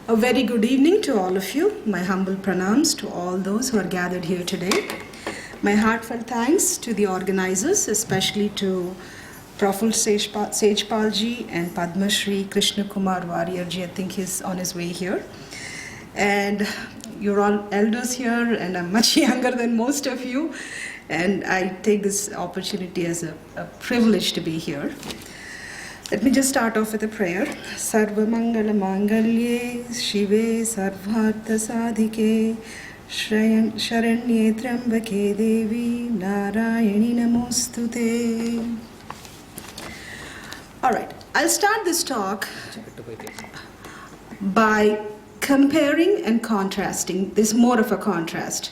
A very good evening to all of you. My humble pranams to all those who are gathered here today. My heartfelt thanks to the organizers, especially to Praful Sejpalji and Padma Shri Krishna Kumar Warriorji. I think he's on his way here. And you're all elders here, and I'm much younger than most of you. And I take this opportunity as a privilege to be here. Let me just start off with a prayer. Sarva Mangala Mangalye Shive Sarvartha Sadhike Sharanye Trambake Devi Narayani Namostute. All right, I'll start this talk by comparing and contrasting. There's more of a contrast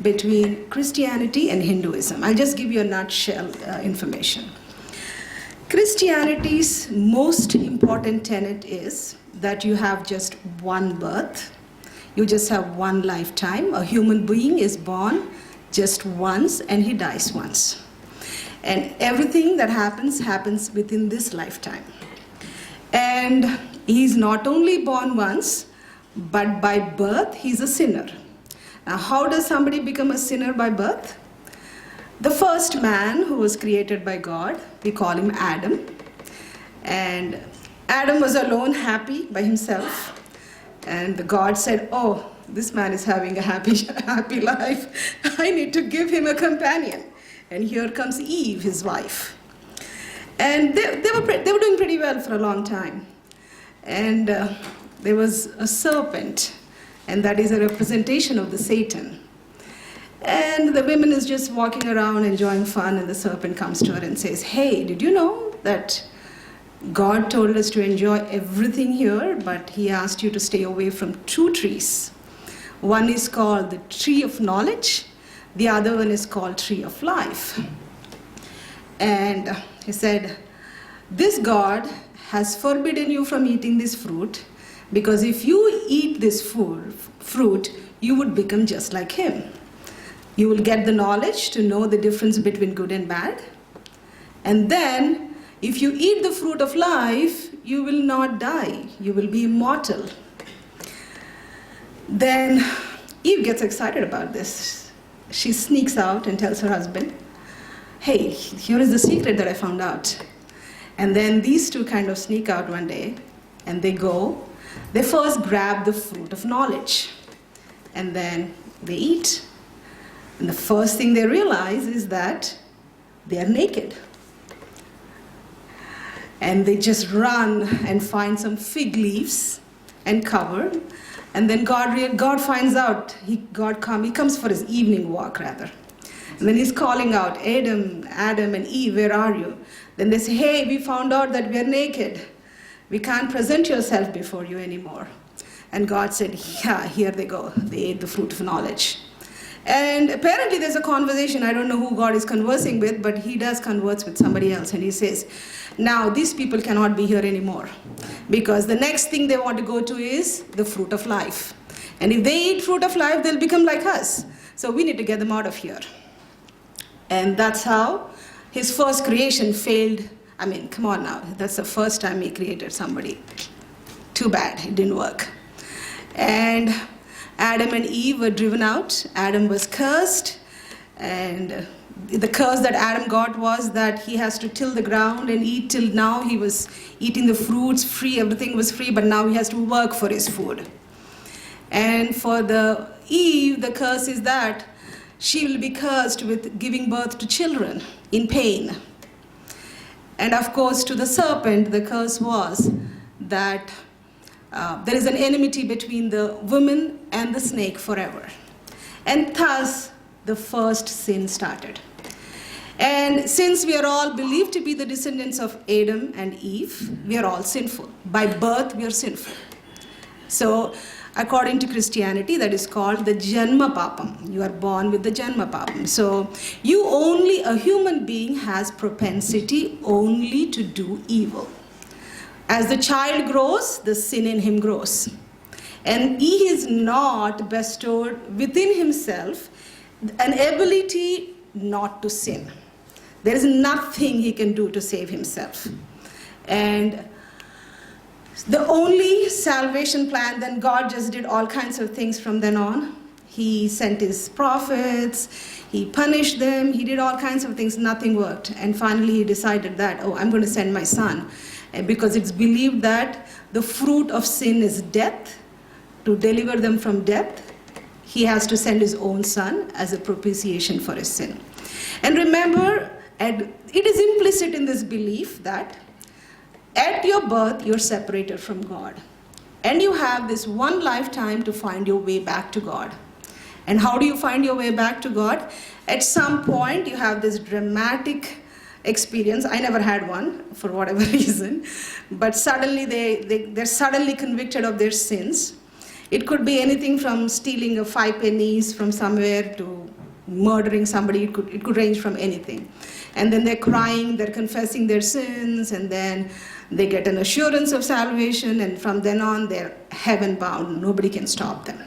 between Christianity and Hinduism. I'll just give you a nutshell information. Christianity's most important tenet is that you have just one birth. You just have one lifetime. A human being is born just once and he dies once. And everything that happens within this lifetime. And he's not only born once, but by birth, he's a sinner. Now, how does somebody become a sinner by birth? The first man who was created by God, we call him Adam. And Adam was alone, happy by himself. And God said, oh, this man is having a happy life. I need to give him a companion. And here comes Eve, his wife. And they were doing pretty well for a long time. And there was a serpent, and that is a representation of the Satan. And the woman is just walking around enjoying fun, and the serpent comes to her and says, hey, did you know that God told us to enjoy everything here, but he asked you to stay away from two trees. One is called the tree of knowledge, the other one is called tree of life. And he said, this God has forbidden you from eating this fruit, because if you eat this fruit, you would become just like him. You will get the knowledge to know the difference between good and bad. And then, if you eat the fruit of life, you will not die. You will be immortal. Then Eve gets excited about this. She sneaks out and tells her husband, hey, here is the secret that I found out. And then these two kind of sneak out one day, and they go. They first grab the fruit of knowledge, and then they eat. And the first thing they realize is that they are naked. And they just run and find some fig leaves and cover. And then God finds out. He comes for his evening walk, rather. And then he's calling out, Adam and Eve, where are you? Then they say, hey, we found out that we are naked. We can't present yourself before you anymore. And God said, yeah, here they go. They ate the fruit of knowledge. And apparently there's a conversation. I don't know who God is conversing with, but he does converse with somebody else. And he says, now these people cannot be here anymore, because the next thing they want to go to is the fruit of life. And if they eat fruit of life, they'll become like us. So we need to get them out of here. And that's how his first creation failed. I mean, come on now. That's the first time he created somebody. Too bad, it didn't work. And Adam and Eve were driven out. Adam was cursed. And the curse that Adam got was that he has to till the ground and eat. Till now he was eating the fruits free, everything was free, but now he has to work for his food. And for the Eve, the curse is that she will be cursed with giving birth to children in pain. And of course, to the serpent, the curse was that there is an enmity between the woman and the snake forever. And thus, the first sin started. And since we are all believed to be the descendants of Adam and Eve, we are all sinful. By birth, we are sinful. So, according to Christianity, that is called the Janma Papam. You are born with the Janma Papam. So, a human being has propensity only to do evil. As the child grows, the sin in him grows. And he is not bestowed within himself an ability not to sin. There is nothing he can do to save himself. And The only salvation plan, then God just did all kinds of things from then on. He sent his prophets, he punished them, he did all kinds of things, nothing worked. And finally he decided that, oh, I'm going to send my son. Because it's believed that the fruit of sin is death. To deliver them from death, he has to send his own son as a propitiation for his sin. And remember, it is implicit in this belief that at your birth, you're separated from God. And you have this one lifetime to find your way back to God. And how do you find your way back to God? At some point, you have this dramatic experience. I never had one, for whatever reason. But suddenly, they're suddenly convicted of their sins. It could be anything from stealing 5 pennies from somewhere to murdering somebody. It could range from anything. And then they're crying, they're confessing their sins, and then they get an assurance of salvation, and from then on, they're heaven-bound. Nobody can stop them.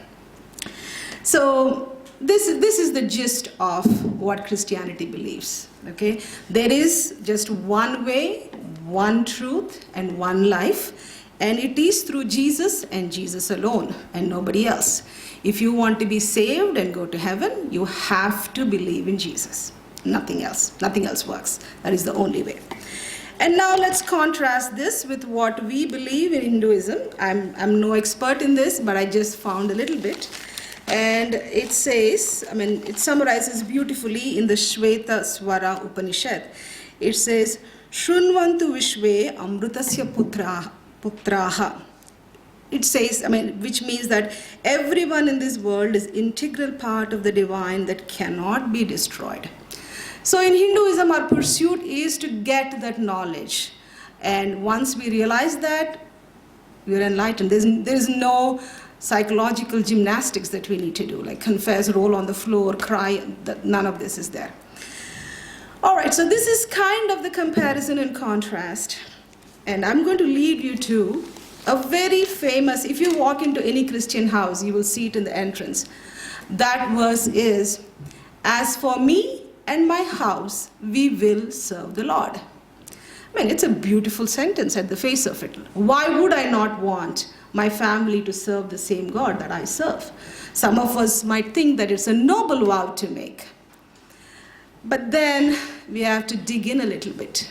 So this is the gist of what Christianity believes. Okay? There is just one way, one truth, and one life, and it is through Jesus and Jesus alone, and nobody else. If you want to be saved and go to heaven, you have to believe in Jesus. Nothing else. Nothing else works. That is the only way. And now let's contrast this with what we believe in Hinduism. I'm no expert in this, but I just found a little bit. And it says, it summarizes beautifully in the Shweta Swara Upanishad. It says, Shrunvantu Vishwe Amrutasya Putraha. It says, which means that everyone in this world is integral part of the divine that cannot be destroyed. So in Hinduism, our pursuit is to get that knowledge. And once we realize that, we are enlightened. There is no psychological gymnastics that we need to do, like confess, roll on the floor, cry. None of this is there. All right, so this is kind of the comparison and contrast. And I'm going to lead you to a very famous, if you walk into any Christian house, you will see it in the entrance. That verse is, as for me and my house, we will serve the Lord. It's a beautiful sentence at the face of it. Why would I not want my family to serve the same God that I serve? Some of us might think that it's a noble vow to make. But then we have to dig in a little bit.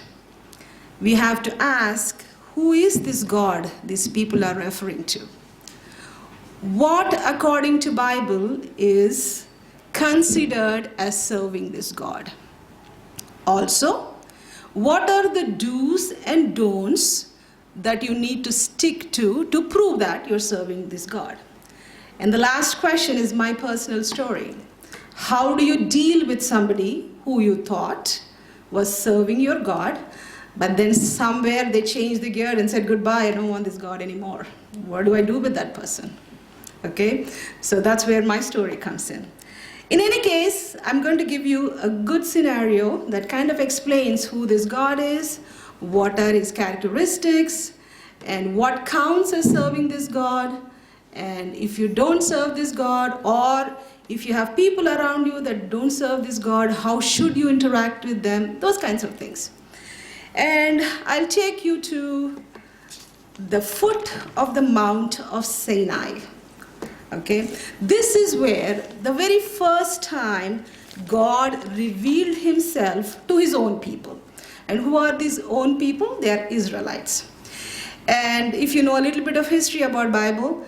We have to ask, who is this God these people are referring to? What, according to Bible, is considered as serving this God? Also, what are the do's and don'ts that you need to stick to prove that you're serving this God? And the last question is my personal story. How do you deal with somebody who you thought was serving your God, but then somewhere they changed the gear and said, goodbye, I don't want this God anymore. What do I do with that person? Okay, so that's where my story comes in. In any case, I'm going to give you a good scenario that kind of explains who this God is, what are his characteristics, and what counts as serving this God. And if you don't serve this God, or if you have people around you that don't serve this God, how should you interact with them? Those kinds of things. And I'll take you to the foot of the Mount of Sinai. Okay, this is where the very first time God revealed himself to his own people. And who are these own people? They are Israelites. And if you know a little bit of history about Bible,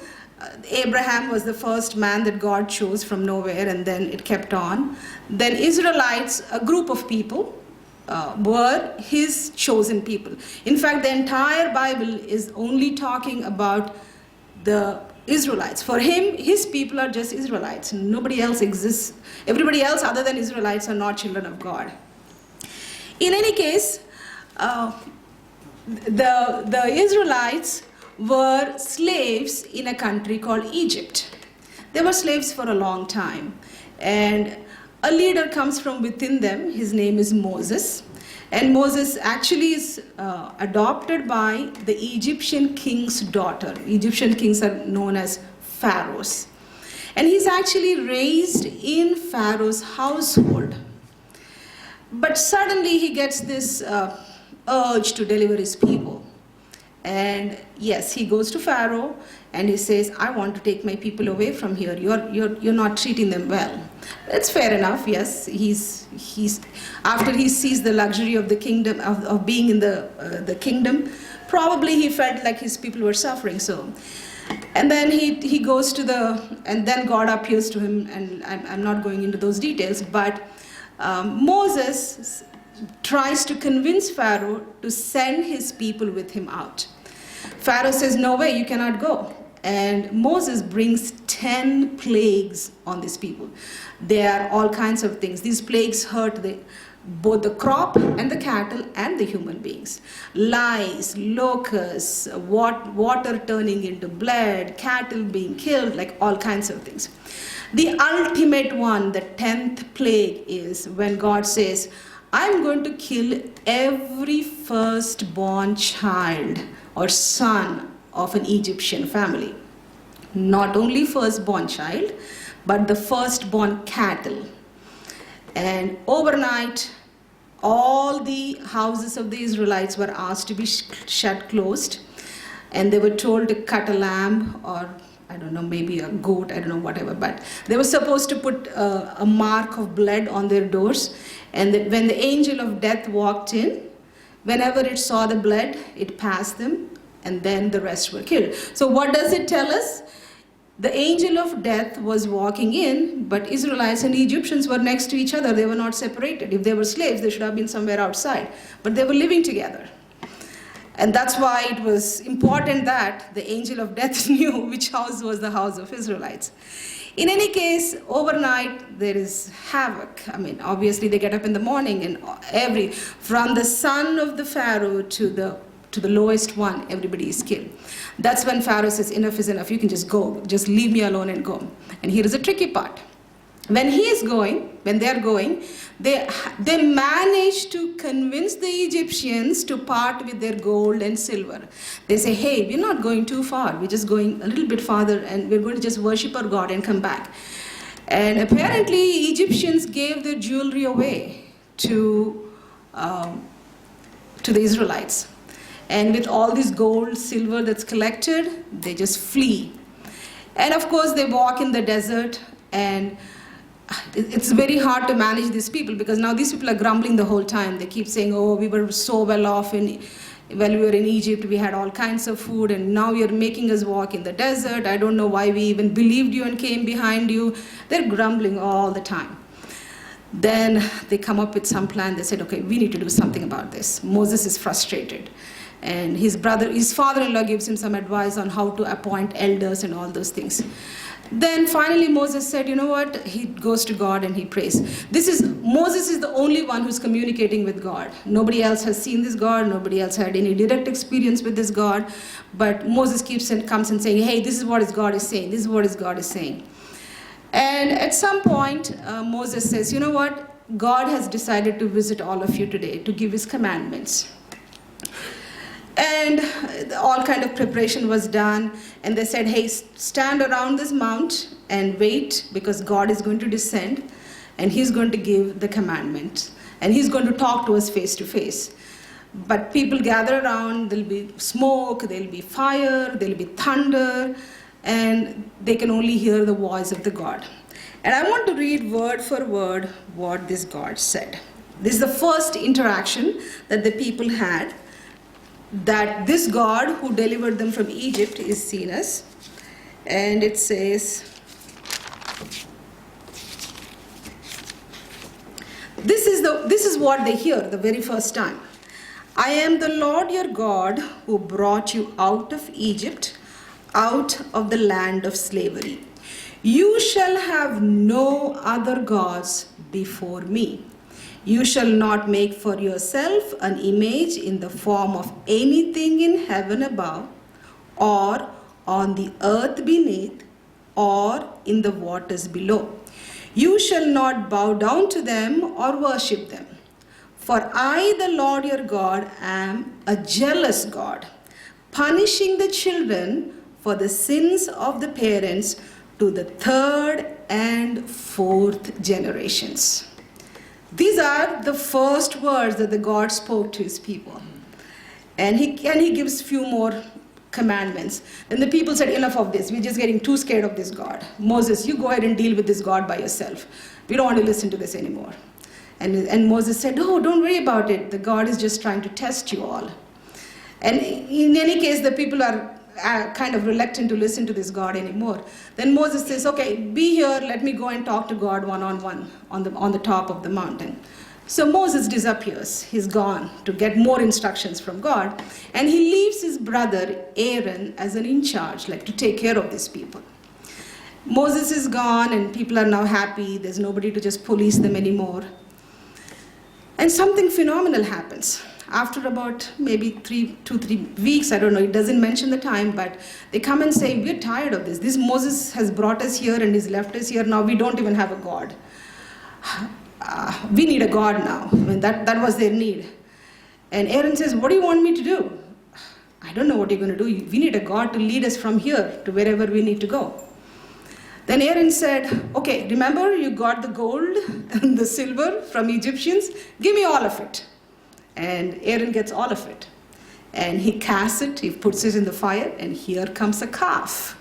Abraham was the first man that God chose from nowhere, and then it kept on. Then Israelites, a group of people, were his chosen people. In fact, the entire Bible is only talking about the Israelites. For him, his people are just Israelites. Nobody else exists. Everybody else other than Israelites are not children of God. In any case, the Israelites were slaves in a country called Egypt. They were slaves for a long time. And a leader comes from within them. His name is Moses. And Moses actually is adopted by the Egyptian king's daughter. Egyptian kings are known as pharaohs. And he's actually raised in Pharaoh's household. But suddenly he gets this urge to deliver his people. And yes, he goes to Pharaoh and he says, I want to take my people away from here. You're not treating them well. It's fair enough, yes. He's after he sees the luxury of the kingdom, of being in the kingdom, probably he felt like his people were suffering. So, and then he goes to and then God appears to him, and I'm not going into those details, but Moses tries to convince Pharaoh to send his people with him out. Pharaoh says, no way, you cannot go. And Moses brings 10 plagues on these people. There are all kinds of things. These plagues hurt both the crop and the cattle and the human beings. Lice, locusts, water turning into blood, cattle being killed, like all kinds of things. The ultimate one, the 10th plague, is when God says, I'm going to kill every firstborn child or son of an Egyptian family. Not only firstborn child, but the firstborn cattle. And overnight, all the houses of the Israelites were asked to be shut closed. And they were told to cut a lamb, or I don't know, maybe a goat, I don't know, whatever. But they were supposed to put a mark of blood on their doors. And that when the angel of death walked in, whenever it saw the blood, it passed them, and then the rest were killed. So what does it tell us? The angel of death was walking in, but Israelites and Egyptians were next to each other. They were not separated. If they were slaves, they should have been somewhere outside. But they were living together. And that's why it was important that the angel of death knew which house was the house of Israelites. In any case, overnight there is havoc. I mean, obviously they get up in the morning, and from the son of the Pharaoh to the lowest one, everybody is killed. That's when Pharaoh says, enough is enough, you can just go, just leave me alone and go. And here is the tricky part. When they're going, they manage to convince the Egyptians to part with their gold and silver. They say, hey, we're not going too far. We're just going a little bit farther, and we're going to just worship our God and come back. And apparently, Egyptians gave their jewelry away to the Israelites. And with all this gold, silver that's collected, they just flee. And of course, they walk in the desert, and it's very hard to manage these people, because now these people are grumbling the whole time. They keep saying, oh, we were so well off when we were in Egypt, we had all kinds of food, and now you're making us walk in the desert. I don't know why we even believed you and came behind you. They're grumbling all the time. Then they come up with some plan. They said, okay, we need to do something about this. Moses is frustrated. And his father-in-law gives him some advice on how to appoint elders and all those things. Then finally Moses said, you know what? He goes to God and he prays. Moses is the only one who's communicating with God. Nobody else has seen this God. Nobody else had any direct experience with this God. But Moses comes and saying, hey, this is what his God is saying. This is what his God is saying. And at some point, Moses says, you know what? God has decided to visit all of you today to give his commandments. And all kind of preparation was done, and they said, hey, stand around this mount and wait, because God is going to descend and he's going to give the commandments, and he's going to talk to us face to face. But people gather around, there'll be smoke, there'll be fire, there'll be thunder, and they can only hear the voice of the God. And I want to read word for word what this God said. This is the first interaction that the people had, that this God who delivered them from Egypt is seen as. And it says, this is what they hear the very first time. I am the Lord your God who brought you out of Egypt, out of the land of slavery. You shall have no other gods before me. You shall not make for yourself an image in the form of anything in heaven above, or on the earth beneath, or in the waters below. You shall not bow down to them or worship them. For I, the Lord your God, am a jealous God, punishing the children for the sins of the parents to the third and fourth generations. These are the first words that the God spoke to his people. And he gives few more commandments. And the people said, enough of this. We're just getting too scared of this God. Moses, you go ahead and deal with this God by yourself. We don't want to listen to this anymore. And Moses said, oh, don't worry about it. The God is just trying to test you all. And in any case, the people are kind of reluctant to listen to this God anymore. Then Moses says, okay, be here. Let me go and talk to God one-on-one on the top of the mountain. So Moses disappears. He's gone to get more instructions from God. And he leaves his brother Aaron as an in charge, like to take care of these people. Moses is gone and people are now happy. There's nobody to just police them anymore. And something phenomenal happens. After about maybe 2-3 weeks, I don't know, it doesn't mention the time, but they come and say, we're tired of this. This Moses has brought us here and he's left us here. Now we don't even have a God. We need a God now. I mean, that was their need. And Aaron says, what do you want me to do? I don't know what you're going to do. We need a God to lead us from here to wherever we need to go. Then Aaron said, okay, remember you got the gold and the silver from Egyptians? Give me all of it. And Aaron gets all of it. And he casts it, he puts it in the fire, and here comes a calf.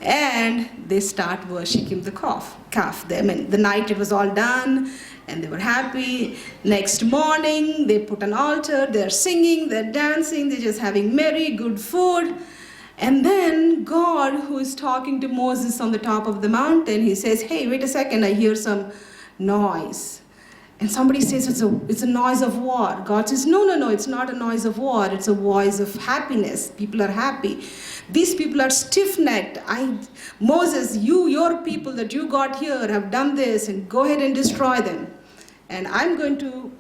And they start worshipping the calf. I mean, the night it was all done, and they were happy. Next morning, they put an altar, they're singing, they're dancing, they're just having merry, good food. And then God, who is talking to Moses on the top of the mountain, he says, hey, wait a second, I hear some noise. And somebody says it's a noise of war. God says, no, it's not a noise of war. It's a voice of happiness. People are happy. These people are stiff-necked. Moses, your people that you got here have done this, and go ahead and destroy them. And I'm going to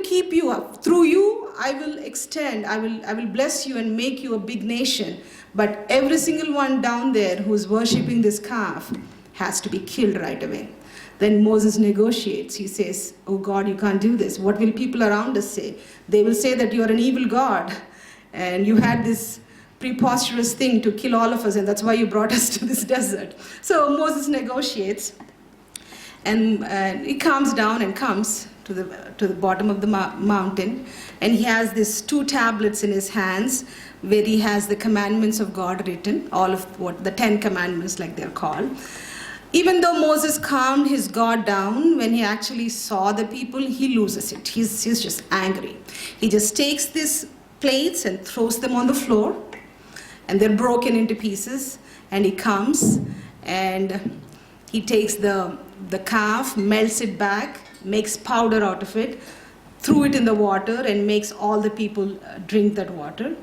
keep you up. Through you, I will bless you and make you a big nation. But every single one down there who's worshipping this calf has to be killed right away. Then Moses negotiates. He says, oh God, you can't do this. What will people around us say? They will say that you are an evil God and you had this preposterous thing to kill all of us, and that's why you brought us to this desert. So Moses negotiates, and he calms down and comes to the bottom of the mountain, and he has these 2 tablets in his hands where he has the commandments of God written, all of the 10 commandments like they're called. Even though Moses calmed his God down, when he actually saw the people, he loses it. He's just angry. He just takes these plates and throws them on the floor, and they're broken into pieces. And he comes and he takes the calf, melts it back, makes powder out of it, threw it in the water, and makes all the people drink that water.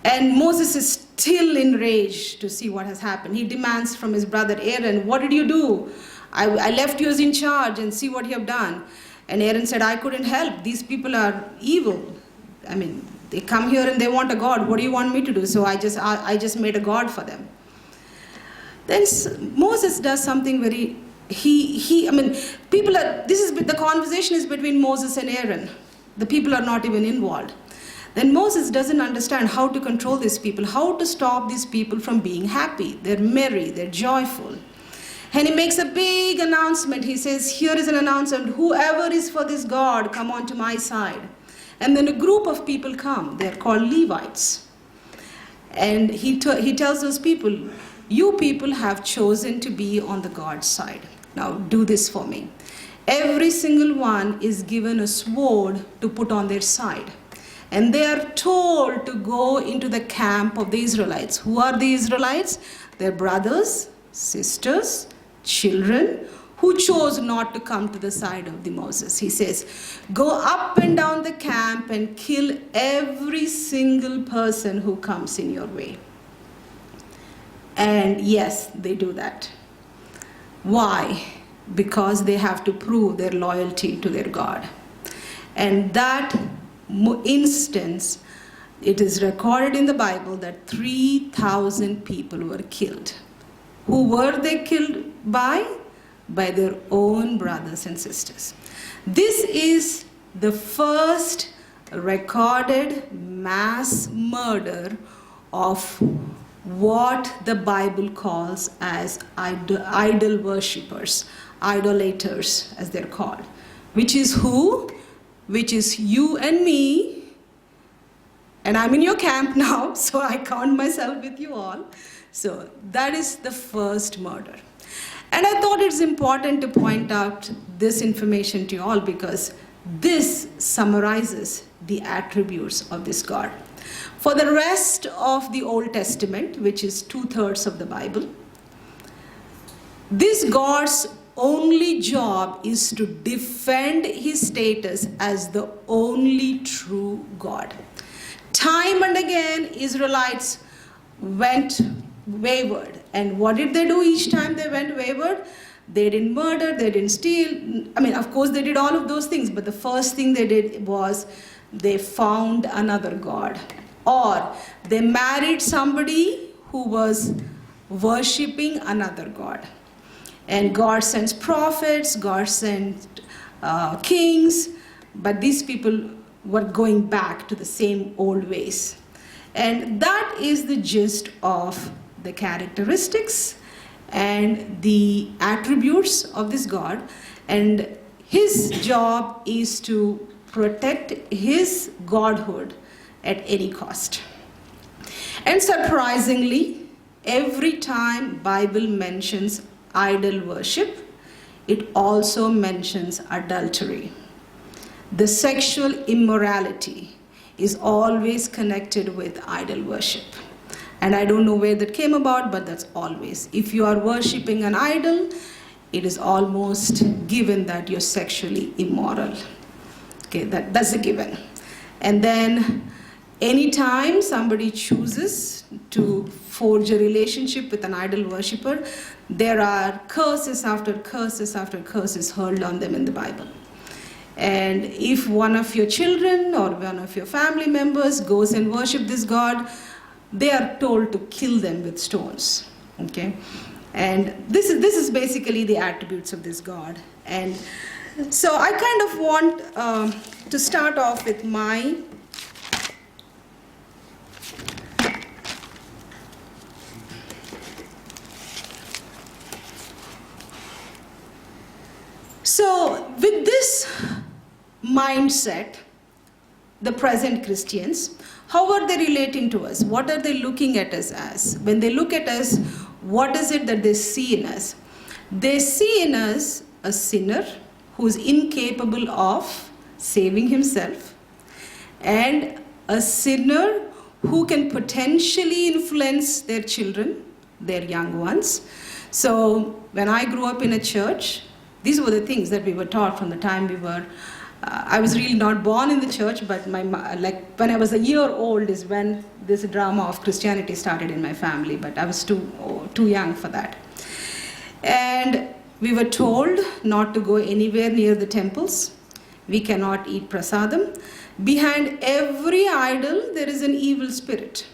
And Moses is still enraged to see what has happened. He demands from his brother Aaron, what did you do? I left you as in charge, and see what you have done. And Aaron said, I couldn't help. These people are evil. I mean, they come here and they want a God. What do you want me to do? So I just made a God for them. Then Moses does something very, the conversation is between Moses and Aaron. The people are not even involved. Then Moses doesn't understand how to control these people, how to stop these people from being happy. They're merry, they're joyful. And he makes a big announcement. He says, here is an announcement, whoever is for this God, come on to my side. And then a group of people come. They're called Levites. And he tells those people, you people have chosen to be on the God's side. Now do this for me. Every single one is given a sword to put on their side. And they are told to go into the camp of the Israelites. Who are the Israelites? Their brothers, sisters, children, who chose not to come to the side of the Moses. He says, go up and down the camp and kill every single person who comes in your way. And yes, they do that. Why? Because they have to prove their loyalty to their God. And that instance, it is recorded in the Bible that 3,000 people were killed. Who were they killed by? By their own brothers and sisters. This is the first recorded mass murder of what the Bible calls as idol worshippers, idolaters as they're called. Which is who? which is you and me, and I'm in your camp now, so I count myself with you all. So that is the first murder. And I thought it's important to point out this information to you all because this summarizes the attributes of this God. For the rest of the Old Testament, which is 2/3 of the Bible, this God's only job is to defend his status as the only true God. Time and again, Israelites went wayward. And what did they do each time they went wayward? They didn't murder, they didn't steal. I mean, of course, they did all of those things, but the first thing they did was they found another God. Or they married somebody who was worshipping another God. And God sends prophets, God sends kings, but these people were going back to the same old ways. And that is the gist of the characteristics and the attributes of this God. And his job is to protect his godhood at any cost. And surprisingly, every time Bible mentions idol worship, it also mentions adultery. The sexual immorality is always connected with idol worship. And I don't know where that came about, but that's always. If you are worshipping an idol, it is almost given that you're sexually immoral. Okay, that's a given. And then anytime somebody chooses to forge a relationship with an idol worshipper, there are curses after curses after curses hurled on them in the Bible. And if one of your children or one of your family members goes and worship this God, they are told to kill them with stones. Okay? And this is basically the attributes of this God. And so I kind of want to start off with my So with this mindset, the present Christians, how are they relating to us? What are they looking at us as? When they look at us, what is it that they see in us? They see in us a sinner who is incapable of saving himself, and a sinner who can potentially influence their children, their young ones. So when I grew up in a church, these were the things that we were taught from the time we were. I was really not born in the church, but when I was a year old is when this drama of Christianity started in my family. But I was too young for that. And we were told not to go anywhere near the temples. We cannot eat prasadam. Behind every idol, there is an evil spirit.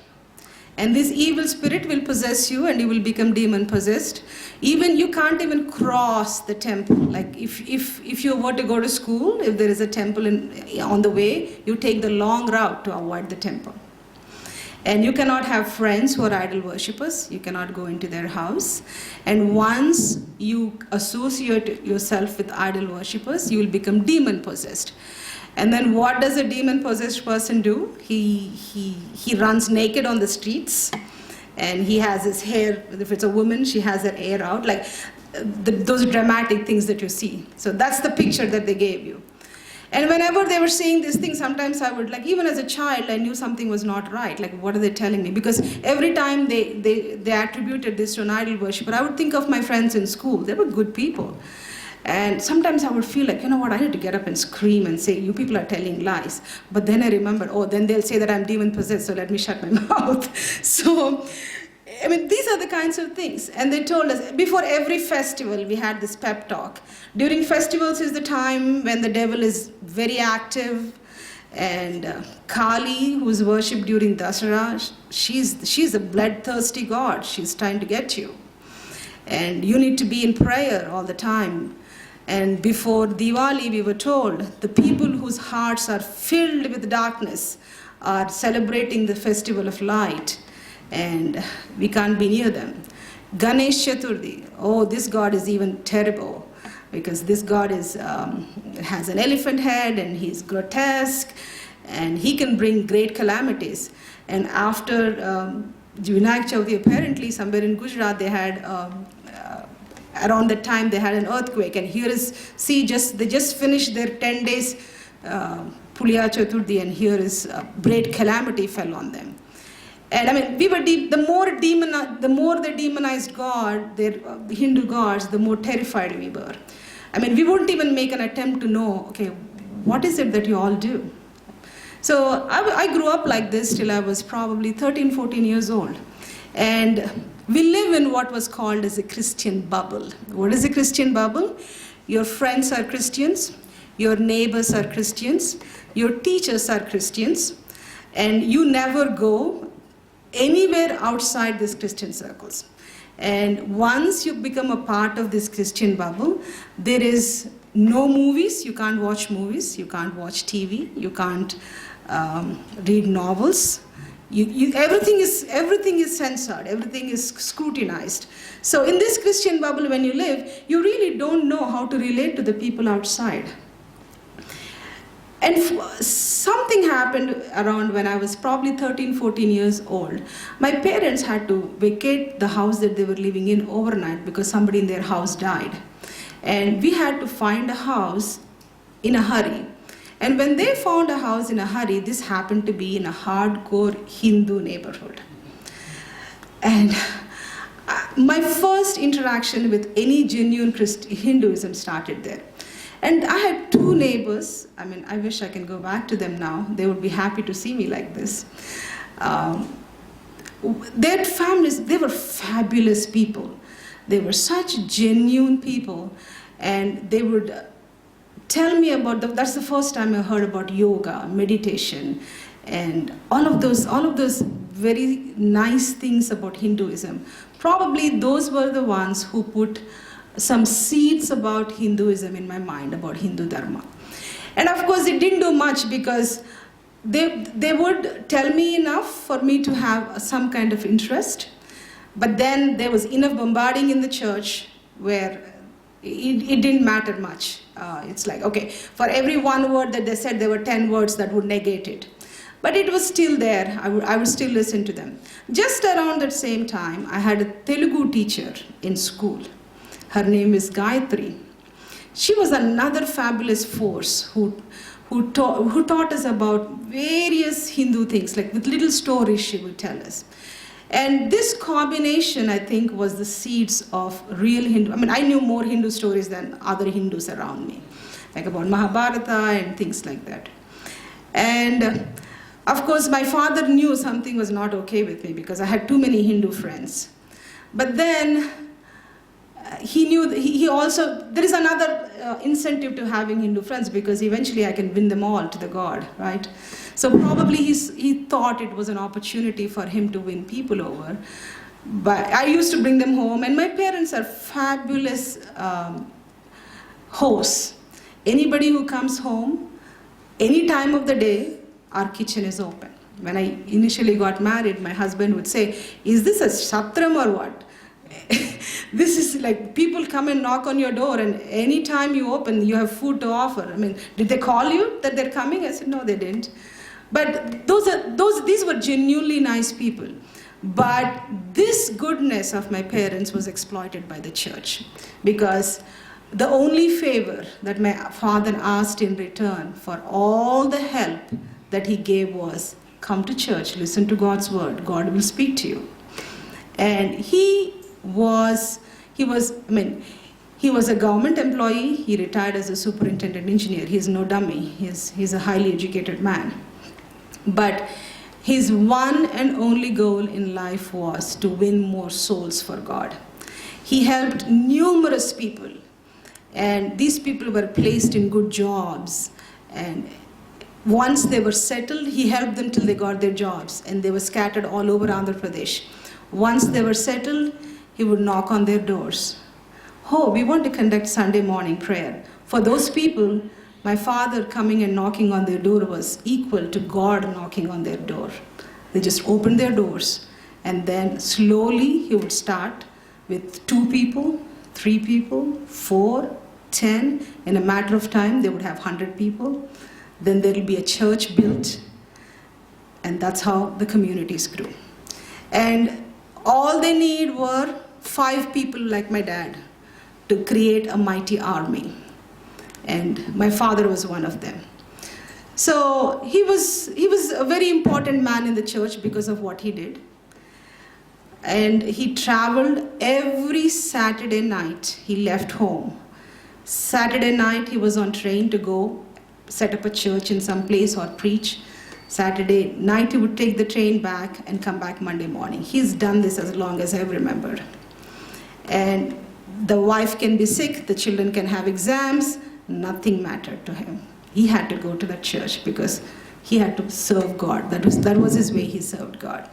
And this evil spirit will possess you and you will become demon possessed. Even you can't even cross the temple. Like if you were to go to school, if there is a temple on the way, you take the long route to avoid the temple. And you cannot have friends who are idol worshippers. You cannot go into their house. And once you associate yourself with idol worshippers, you will become demon possessed. And then what does a demon-possessed person do? He runs naked on the streets, and he has his hair, if it's a woman, she has her hair out, like those dramatic things that you see. So that's the picture that they gave you. And whenever they were saying these things, sometimes I would, like, even as a child, I knew something was not right. Like, what are they telling me? Because every time they attributed this to an idol worshipper, I would think of my friends in school. They were good people. And sometimes I would feel like, you know what, I need to get up and scream and say, you people are telling lies. But then I remember, oh, then they'll say that I'm demon-possessed, so let me shut my mouth. So, I mean, these are the kinds of things. And they told us, before every festival, we had this pep talk. During festivals is the time when the devil is very active. And Kali, who is worshipped during Dasara, she's a bloodthirsty god. She's trying to get you. And you need to be in prayer all the time. And before Diwali, we were told, the people whose hearts are filled with darkness are celebrating the festival of light, and we can't be near them. Ganesh Chaturthi, oh, this god is even terrible. because this God has an elephant head and he's grotesque and he can bring great calamities. And after Vinayak Chauthi, apparently somewhere in Gujarat, they had around that time they had an earthquake, and here is, see, they just finished their 10 days Puliya Chaturthi, and here is great calamity fell on them. And I mean, we were the more they demonized God, the Hindu gods, the more terrified we were. I mean, we wouldn't even make an attempt to know, okay, what is it that you all do? So I grew up like this till I was probably 13, 14 years old. And we live in what was called as a Christian bubble. What is a Christian bubble? Your friends are Christians, your neighbors are Christians, your teachers are Christians, and you never go anywhere outside these Christian circles. And once you become a part of this Christian bubble, there is no movies, you can't watch movies, you can't watch TV, you can't read novels. Everything is censored, everything is scrutinized. So in this Christian bubble, when you live, you really don't know how to relate to the people outside. And something happened around when I was probably 13, 14 years old. My parents had to vacate the house that they were living in overnight because somebody in their house died. And we had to find a house in a hurry. And when they found a house in a hurry, this happened to be in a hardcore Hindu neighborhood. And my first interaction with any genuine Hinduism started there. And I had two neighbors. I mean, I wish I can go back to them now. They would be happy to see me like this. Their families, they were fabulous people. They were such genuine people. And they would tell me about, that's the first time I heard about yoga, meditation, and all of those very nice things about Hinduism. Probably those were the ones who put some seeds about Hinduism in my mind, about Hindu Dharma. And of course, it didn't do much because they would tell me enough for me to have some kind of interest. But then there was enough bombarding in the church where it didn't matter much. It's like, okay, for every one word that they said, there were 10 words that would negate it. But it was still there. I would still listen to them. Just around that same time, I had a Telugu teacher in school. Her name is Gayatri. She was another fabulous force who taught us about various Hindu things, like with little stories she would tell us. And this combination, I think, was the seeds of real Hindu. I mean, I knew more Hindu stories than other Hindus around me, like about Mahabharata and things like that. And of course, my father knew something was not okay with me because I had too many Hindu friends. But then he knew, he also, there is another incentive to having Hindu friends because eventually I can win them all to the God, right? So probably he thought it was an opportunity for him to win people over. But I used to bring them home, and my parents are fabulous hosts. Anybody who comes home, any time of the day, our kitchen is open. When I initially got married, my husband would say, "Is this a shatram or what?" This is like people come and knock on your door, and any time you open, you have food to offer. I mean, did they call you that they're coming? I said, no, they didn't. But these were genuinely nice people. But this goodness of my parents was exploited by the church, because the only favor that my father asked in return for all the help that he gave was, come to church, listen to God's word, God will speak to you. And he was a government employee. He retired as a superintendent engineer. He's no dummy. He's a highly educated man. But his one and only goal in life was to win more souls for God. He helped numerous people, and these people were placed in good jobs. And once they were settled, he helped them till they got their jobs, and they were scattered all over Andhra Pradesh. Once they were settled, he would knock on their doors. Oh, we want to conduct Sunday morning prayer. For those people, my father coming and knocking on their door was equal to God knocking on their door. They just opened their doors, and then slowly he would start with 2 people, 3 people, 4, 10. In a matter of time, they would have 100 people. Then there will be a church built. And that's how the communities grew. And all they need were 5 people like my dad to create a mighty army. And my father was one of them. So he was a very important man in the church because of what he did. And he traveled every Saturday night. He left home. Saturday night he was on train to go set up a church in some place or preach. Saturday night he would take the train back and come back Monday morning. He's done this as long as I've remembered. And the wife can be sick, the children can have exams, nothing mattered to him. He had to go to that church because he had to serve God. That was his way he served God.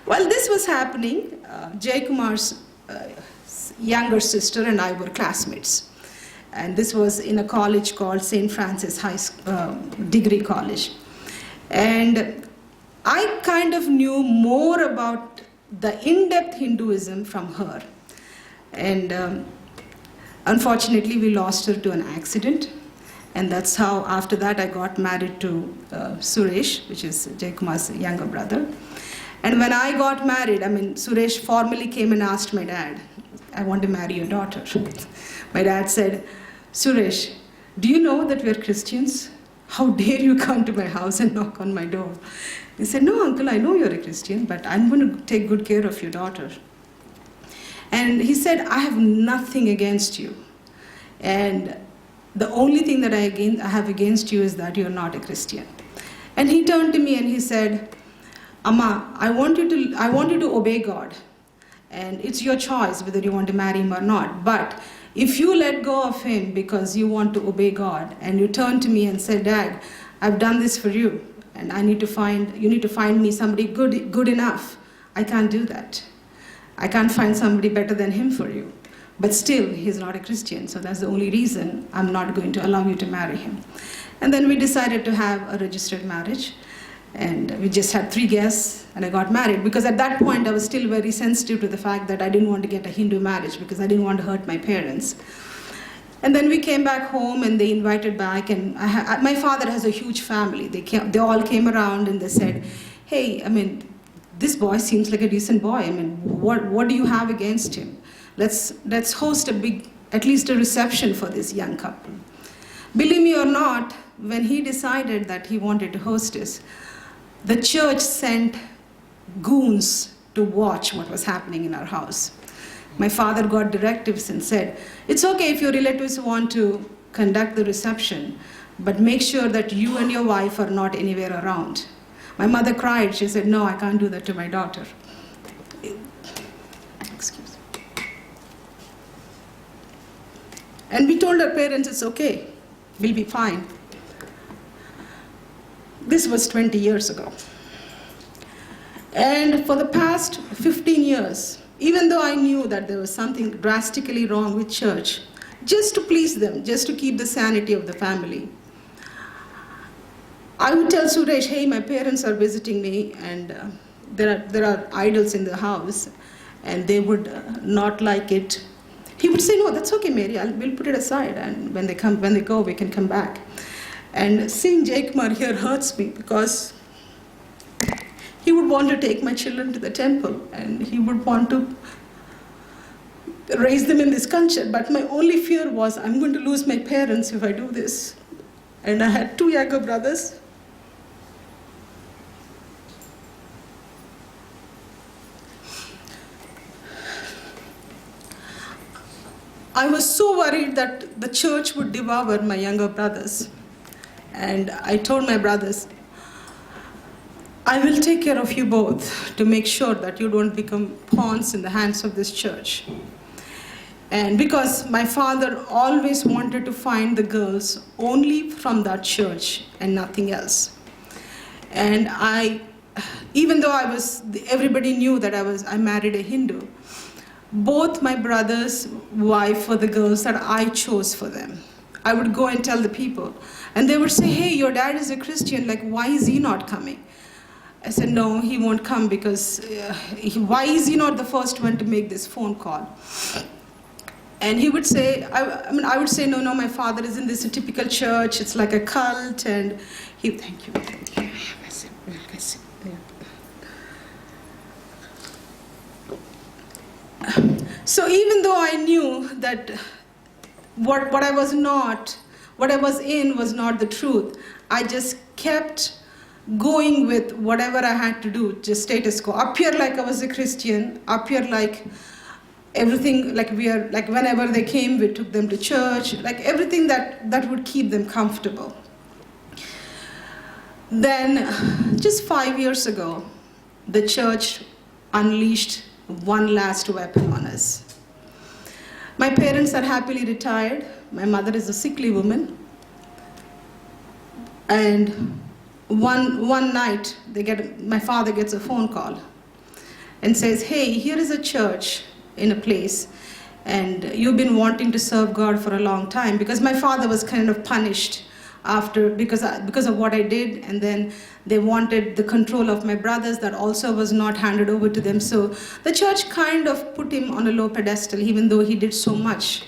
While this was happening, Jay Kumar's younger sister and I were classmates. And this was in a college called St. Francis Degree College. And I kind of knew more about the in-depth Hinduism from her. And unfortunately, we lost her to an accident. And that's how, after that, I got married to Suresh, which is Jay Kumar's younger brother. And when I got married, Suresh formally came and asked my dad, I want to marry your daughter. My dad said, Suresh, do you know that we're Christians? How dare you come to my house and knock on my door? He said, no, uncle, I know you're a Christian, but I'm going to take good care of your daughter. And he said, I have nothing against you. And the only thing that I have against you is that you're not a Christian. And he turned to me and he said, Amma, I want you to obey God. And it's your choice whether you want to marry him or not. But if you let go of him because you want to obey God, and you turn to me and say, Dad, I've done this for you, and you need to find me somebody good enough. I can't do that. I can't find somebody better than him for you. But still, he's not a Christian, so that's the only reason I'm not going to allow you to marry him. And then we decided to have a registered marriage. And we just had 3 guests, and I got married. Because at that point, I was still very sensitive to the fact that I didn't want to get a Hindu marriage because I didn't want to hurt my parents. And then we came back home, and they invited back. And my father has a huge family. They all came around, and they said, hey, this boy seems like a decent boy. What do you have against him? Let's host at least a reception for this young couple. Believe me or not, when he decided that he wanted to host this, the church sent goons to watch what was happening in our house. My father got directives and said, it's okay if your relatives want to conduct the reception, but make sure that you and your wife are not anywhere around. My mother cried. She said, no, I can't do that to my daughter. Excuse me. And we told our parents, it's okay, we'll be fine. This was 20 years ago. And for the past 15 years, even though I knew that there was something drastically wrong with church, just to please them, just to keep the sanity of the family, I would tell Suresh, hey, my parents are visiting me, and there are idols in the house, and they would not like it. He would say, no, that's okay, Mary, we'll put it aside, and when they go, we can come back. And seeing Jay Kumar here hurts me because he would want to take my children to the temple, and he would want to raise them in this culture. But my only fear was, I'm going to lose my parents if I do this. And I had 2 younger brothers. I was so worried that the church would devour my younger brothers. And I told my brothers, I will take care of you both to make sure that you don't become pawns in the hands of this church. And because my father always wanted to find the girls only from that church and nothing else. And even though everybody knew that I married a Hindu, both my brother's wife were the girls that I chose for them. I would go and tell the people. And they would say, hey, your dad is a Christian, why is he not coming? I said, no, he won't come because why is he not the first one to make this phone call? And he would say, I would say, no, my father is in this typical church. It's like a cult. And thank you. So even though I knew that what I was in was not the truth, I just kept going with whatever I had to do, just status quo. Appear like I was a Christian, appear like everything, like whenever they came, we took them to church, like everything that would keep them comfortable. Then, just 5 years ago, the church unleashed one last weapon on us. My parents are happily retired. My mother is a sickly woman. And one night, my father gets a phone call and says, hey, here is a church in a place, and you've been wanting to serve God for a long time, because my father was kind of punished because of what I did, and then they wanted the control of my brothers that also was not handed over to them. So the church kind of put him on a low pedestal, even though he did so much.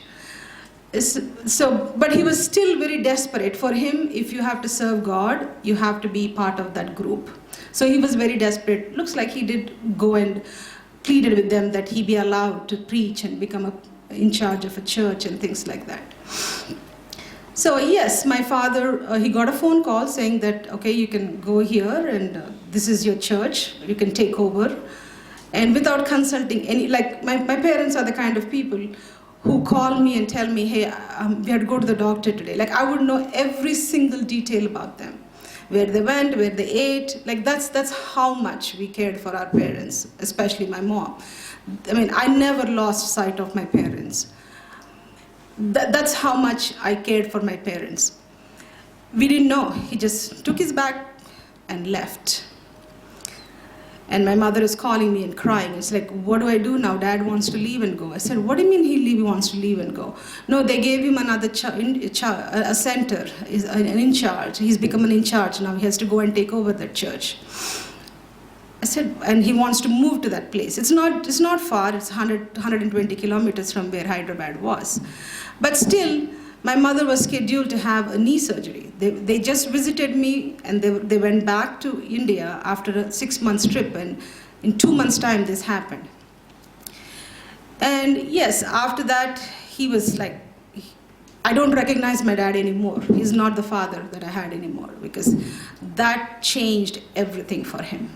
But he was still very desperate. For him, if you have to serve God, you have to be part of that group. So he was very desperate. Looks like he did go and pleaded with them that he be allowed to preach and become in charge of a church and things like that. So yes, my father, he got a phone call saying that, okay, you can go here and this is your church, you can take over. And without consulting my parents are the kind of people who call me and tell me, hey, we had to go to the doctor today. Like, I would know every single detail about them. Where they went, where they ate. Like, that's how much we cared for our parents, especially my mom. I mean, I never lost sight of my parents. That's how much I cared for my parents. We didn't know. He just took his bag and left. And my mother is calling me and crying. It's like, what do I do now? Dad wants to leave and go. I said, what do you mean he wants to leave and go? No, they gave him another a center, an in charge. He's become an in charge now. He has to go and take over that church. I said, and he wants to move to that place. It's not far. It's 120 kilometers from where Hyderabad was. But still, my mother was scheduled to have a knee surgery. They just visited me, and they went back to India after a 6-month trip, and in 2 months' time this happened. And yes, after that, he was like, I don't recognize my dad anymore. He's not the father that I had anymore, because that changed everything for him.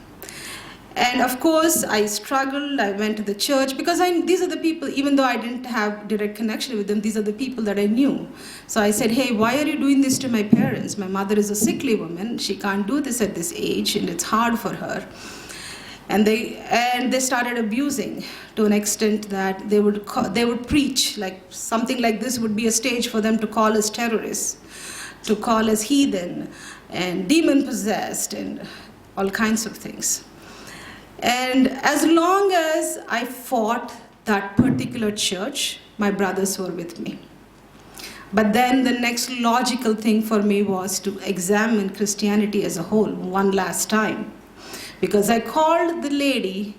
And of course, I struggled. I went to the church because these are the people, even though I didn't have direct connection with them, these are the people that I knew. So I said, hey, why are you doing this to my parents? My mother is a sickly woman. She can't do this at this age, and it's hard for her. And they started abusing to an extent that they would preach, like something like this would be a stage for them to call us terrorists, to call us heathen and demon-possessed and all kinds of things. And as long as I fought that particular church, my brothers were with me. But then the next logical thing for me was to examine Christianity as a whole one last time. Because I called the lady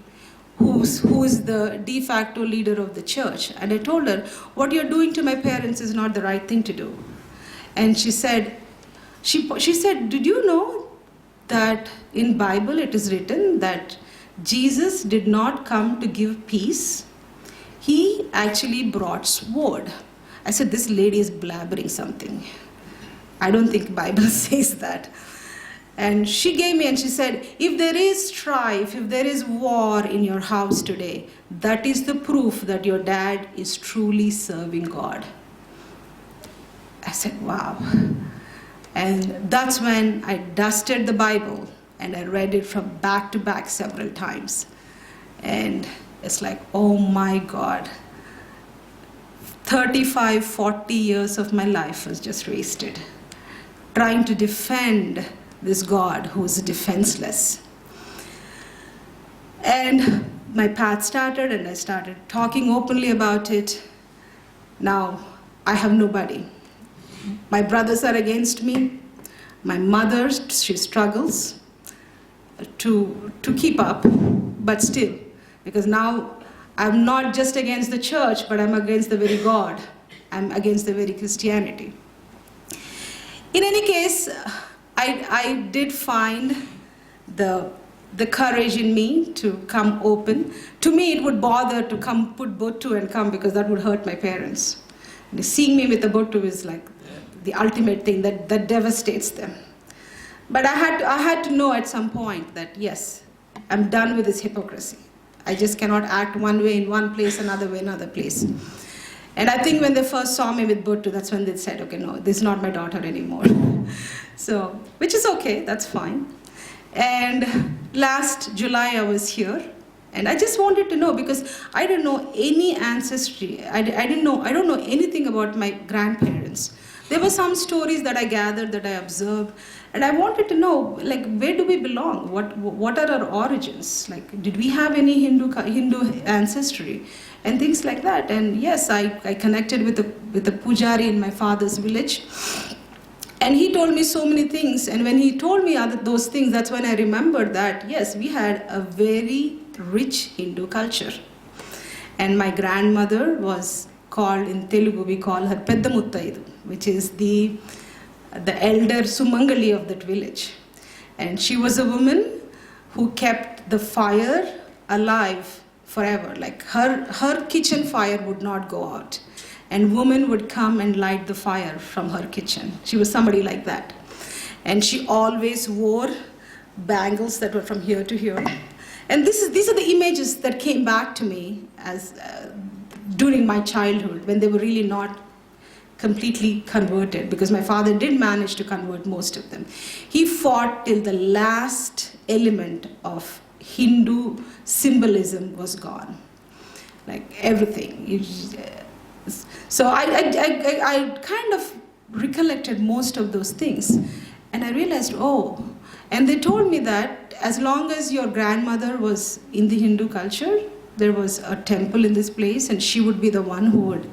who is the de facto leader of the church, and I told her, what you're doing to my parents is not the right thing to do. And she said, did you know that in Bible it is written that Jesus did not come to give peace? He actually brought sword. I said, this lady is blabbering something. I don't think Bible says that. And she gave me, and she said, if there is strife, if there is war in your house today, that is the proof that your dad is truly serving God. I said, wow. And that's when I dusted the Bible and I read it from back to back several times. And it's like, oh my God. 35, 40 years of my life was just wasted trying to defend this God who is defenseless. And my path started, and I started talking openly about it. Now, I have nobody. My brothers are against me. My mother, she struggles to keep up, but still, because now I'm not just against the church, but I'm against the very God. I'm against the very Christianity. In any case, I did find the courage in me to come open. To me, it would bother to come put bottu and come, because that would hurt my parents. And seeing me with the bottu is like the ultimate thing that devastates them. But I had to know at some point that, yes, I'm done with this hypocrisy. I just cannot act one way in one place, another way in another place. And I think when they first saw me with bottu, that's when they said, okay, no, this is not my daughter anymore. So, which is okay, that's fine. And last July I was here, and I just wanted to know, because I didn't know any ancestry. I don't know anything about my grandparents. There were some stories that I gathered, that I observed, and I wanted to know, like, where do we belong? What are our origins? Like, did we have any Hindu ancestry? And things like that. And yes, I connected with the pujari in my father's village. And he told me so many things. And when he told me those things, that's when I remembered that, yes, we had a very rich Hindu culture. And my grandmother was called, in Telugu, we call her Pedda Muttaidu, which is the elder Sumangali of that village. And she was a woman who kept the fire alive forever. Like her kitchen fire would not go out. And women would come and light the fire from her kitchen. She was somebody like that. And she always wore bangles that were from here to here. And these are the images that came back to me as during my childhood, when they were really not completely converted, because my father did manage to convert most of them. He fought till the last element of Hindu symbolism was gone. Like everything. So I kind of recollected most of those things, and I realized, oh, and they told me that as long as your grandmother was in the Hindu culture, there was a temple in this place, and she would be the one who would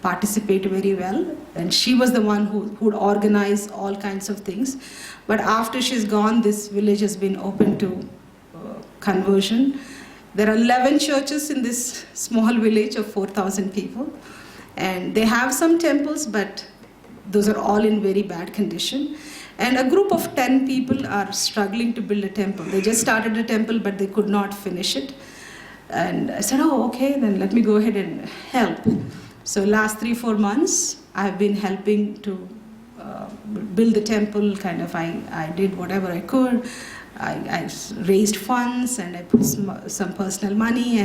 participate very well, and she was the one who would organize all kinds of things. But after she's gone, this village has been open to conversion. There are 11 churches in this small village of 4,000 people. And they have some temples, but those are all in very bad condition. And a group of 10 people are struggling to build a temple. They just started a temple, but they could not finish it. And I said, oh, okay, then let me go ahead and help. So last 3-4 months, I've been helping to build the temple. Kind of, I did whatever I could. I raised funds, and I put some personal money,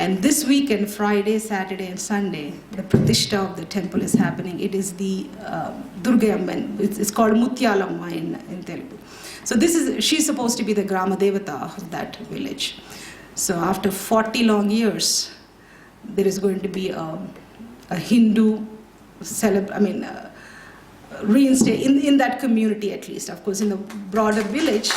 and this weekend, Friday, Saturday, and Sunday, the Pratishtha of the temple is happening. It is the Durga Amman. It's called Mutyalamma in Telugu. So she's supposed to be the Grama Devata of that village. So after 40 long years, there is going to be a Hindu reinstate in that community, at least. Of course, in the broader village,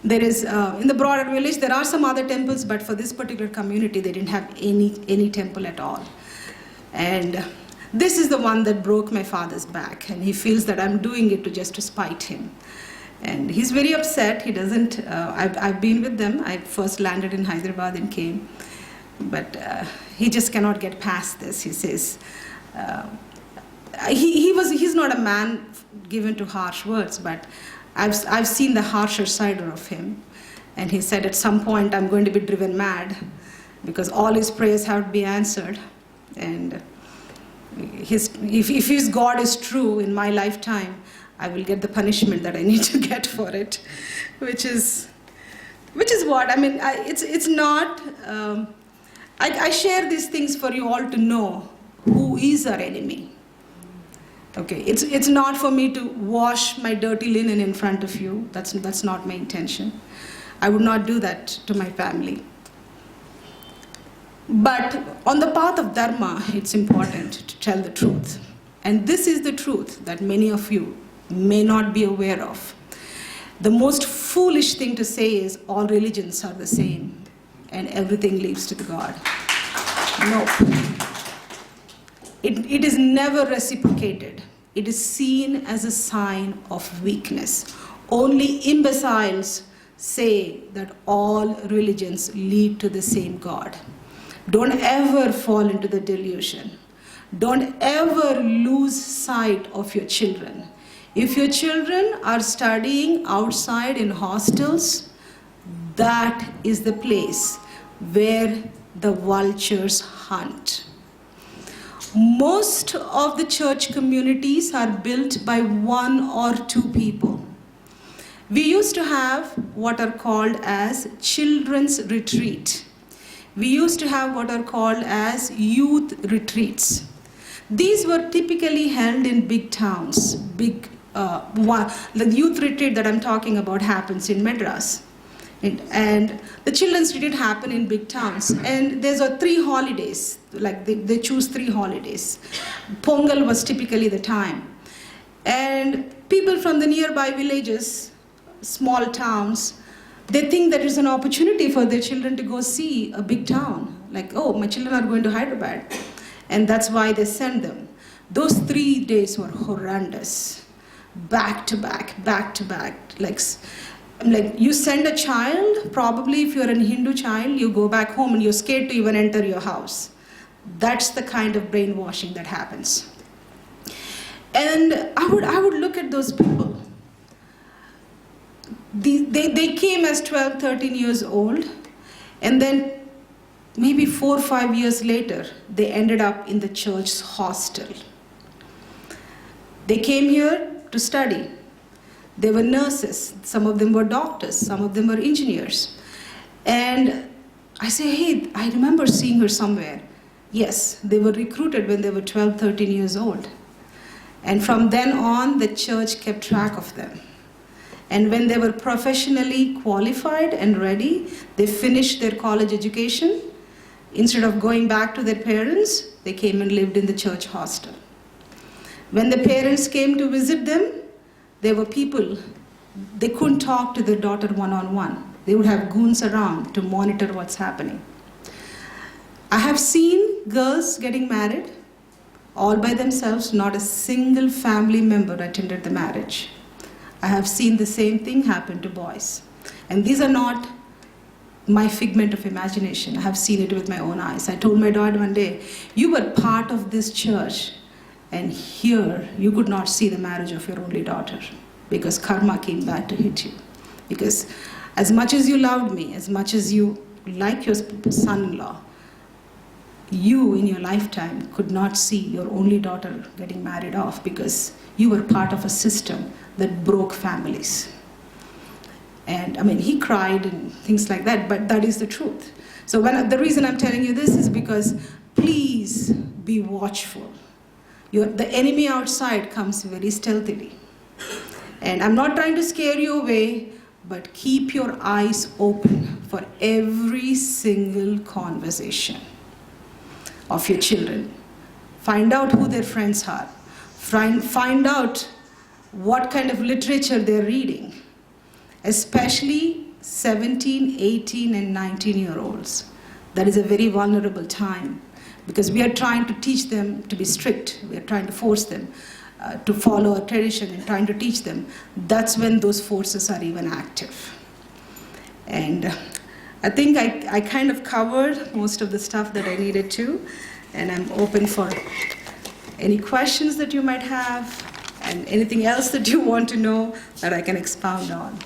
there is, in the broader village, there are some other temples, but for this particular community, they didn't have any temple at all. And this is the one that broke my father's back, and he feels that I'm doing it just to spite him. And he's very upset. He doesn't, I've been with them. I first landed in Hyderabad and came, but he just cannot get past this. He says, he's not a man given to harsh words, but I've seen the harsher side of him. And he said, at some point, I'm going to be driven mad, because all his prayers have to be answered. And if his God is true in my lifetime, I will get the punishment that I need to get for it, which is what, I mean, it's not, I share these things for you all to know who is our enemy. Okay, it's not for me to wash my dirty linen in front of you. That's not my intention. I would not do that to my family. But on the path of dharma, it's important to tell the truth. And this is the truth that many of you may not be aware of. The most foolish thing to say is all religions are the same and everything leads to the God. No. It is never reciprocated. It is seen as a sign of weakness. Only imbeciles say that all religions lead to the same God. Don't ever fall into the delusion. Don't ever lose sight of your children. If your children are studying outside in hostels, that is the place where the vultures hunt. Most of the church communities are built by one or two people. We used to have what are called as children's retreat. We used to have what are called as youth retreats. These were typically held in big towns. The youth retreat that I'm talking about happens in Madras. And the children's retreat happen in big towns. And there's 3 holidays, like they choose 3 holidays. Pongal was typically the time. And people from the nearby villages, small towns, they think that it's an opportunity for their children to go see a big town. Like, oh, my children are going to Hyderabad. And that's why they send them. Those 3 days were horrendous. Back to back. Like you send a child, probably if you're a Hindu child, you go back home and you're scared to even enter your house. That's the kind of brainwashing that happens. And I would look at those people. They came as 12, 13 years old, and then maybe 4 or 5 years later, they ended up in the church's hostel. They came here to study. They were nurses, some of them were doctors, some of them were engineers. And I say, hey, I remember seeing her somewhere. Yes, they were recruited when they were 12, 13 years old. And from then on, the church kept track of them. And when they were professionally qualified and ready, they finished their college education. Instead of going back to their parents, they came and lived in the church hostel. When the parents came to visit them, there were people, they couldn't talk to their daughter one-on-one. They would have goons around to monitor what's happening. I have seen girls getting married all by themselves, not a single family member attended the marriage. I have seen the same thing happen to boys. And these are not my figment of imagination. I have seen it with my own eyes. I told my dad one day, you were part of this church, and here you could not see the marriage of your only daughter because karma came back to hit you. Because as much as you loved me, as much as you like your son-in-law, you in your lifetime could not see your only daughter getting married off because you were part of a system that broke families. And I mean, he cried and things like that, but that is the truth. So the reason I'm telling you this is because please be watchful. The enemy outside comes very stealthily. And I'm not trying to scare you away, but keep your eyes open for every single conversation of your children. Find out who their friends are. Find out what kind of literature they're reading, especially 17, 18, and 19-year-olds. That is a very vulnerable time because we are trying to teach them to be strict. We are trying to force them to follow a tradition and trying to teach them. That's when those forces are even active. And I think I kind of covered most of the stuff that I needed to, and I'm open for any questions that you might have and anything else that you want to know that I can expound on.